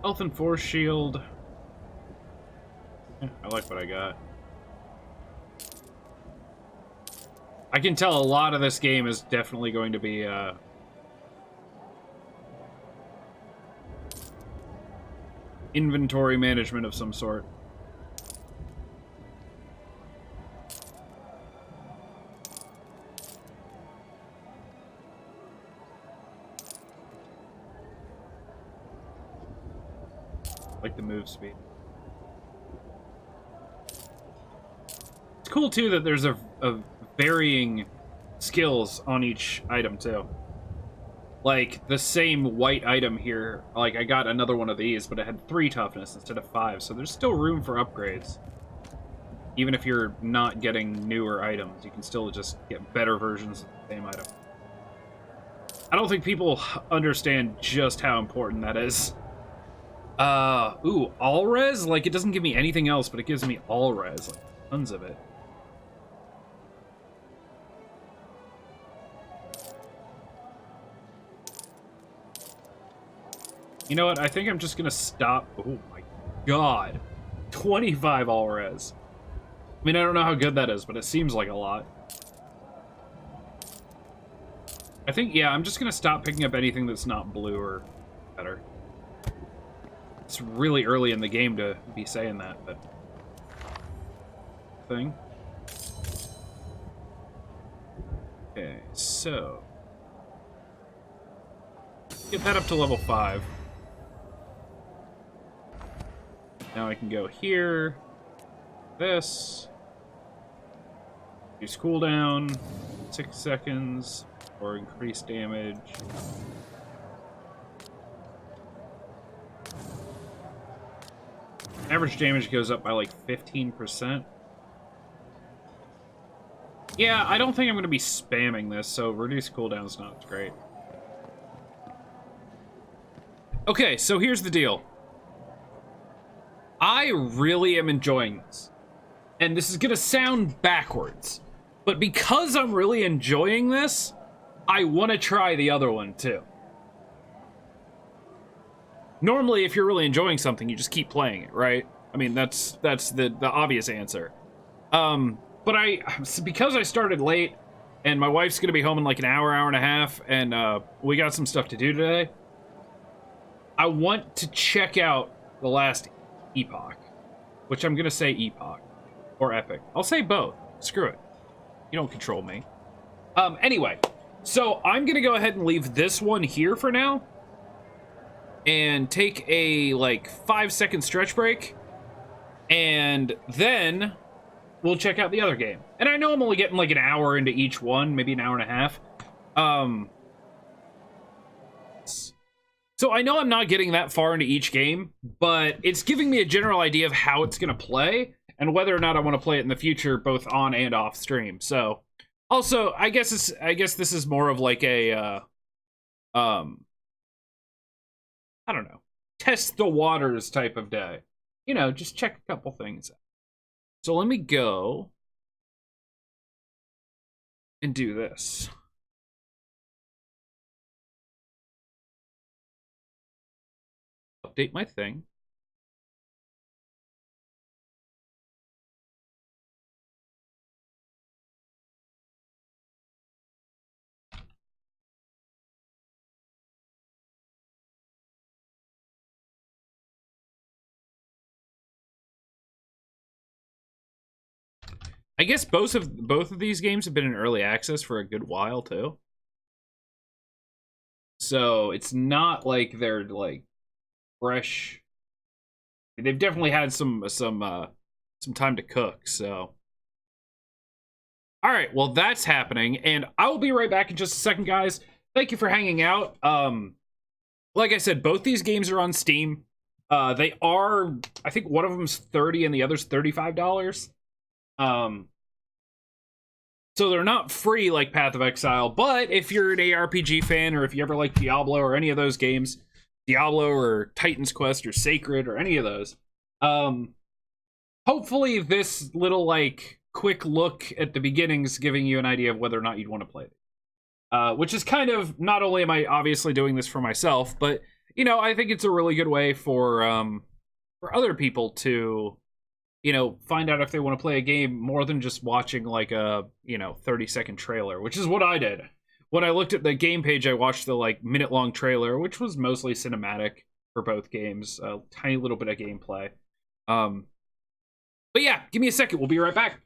Health and force shield. I like what I got. I can tell a lot of this game is definitely going to be inventory management of some sort. Like the move speed. It's cool too that there's a varying skills on each item too. Like the same white item here, like I got another one of these, but it had 3 toughness instead of 5, so there's still room for upgrades. Even if you're not getting newer items, you can still just get better versions of the same item. I don't think people understand just how important that is. Ooh, all res? Like, it doesn't give me anything else, but it gives me all res. Like, tons of it. You know what? I think I'm just gonna stop. Oh my god. 25 all res. I mean, I don't know how good that is, but it seems like a lot. I think, yeah, I'm just gonna stop picking up anything that's not blue or better. It's really early in the game to be saying that, but... Thing. Okay, so... Get that up to level 5. Now I can go here. This. Use cooldown. 6 seconds. Or increase damage. Average damage goes up by like 15%. Yeah, I don't think I'm going to be spamming this, so reduce cooldown's not great. Okay, so here's the deal. I really am enjoying this. And this is going to sound backwards. But because I'm really enjoying this, I want to try the other one too. Normally, if you're really enjoying something, you just keep playing it, right? I mean, that's the obvious answer. But because I started late, and my wife's gonna be home in like an hour and a half, and we got some stuff to do today, I want to check out the last epoch, which I'm gonna say epoch or epic. I'll say both. Screw it. You don't control me. Anyway, so I'm gonna go ahead and leave this one here for now, and take a like 5-second stretch break, and then we'll check out the other game. And I know I'm only getting like an hour into each one, maybe an hour and a half. So I know I'm not getting that far into each game, but it's giving me a general idea of how it's going to play and whether or not I want to play it in the future, both on and off stream. So also, I guess this is more of like a I don't know, test the waters type of day. You know, just check a couple things out. So let me go and do this. Update my thing. I guess both of these games have been in early access for a good while too. So it's not like they're like fresh. They've definitely had some time to cook, so. All right, well that's happening, and I will be right back in just a second, guys. Thank you for hanging out. Like I said, both these games are on Steam. They are, I think one of them's $30 and the other's $35. So they're not free like Path of Exile, but if you're an ARPG fan, or if you ever like Diablo or any of those games, Diablo or Titan's Quest or Sacred or any of those, hopefully this little like quick look at the beginnings giving you an idea of whether or not you'd want to play it. Which is kind of, not only am I obviously doing this for myself, but you know, I think it's a really good way for other people to, you know, find out if they want to play a game more than just watching like a, you know, 30-second trailer, which is what I did. When I looked at the game page, I watched the like minute-long trailer, which was mostly cinematic for both games, a tiny little bit of gameplay. But yeah, give me a second. We'll be right back.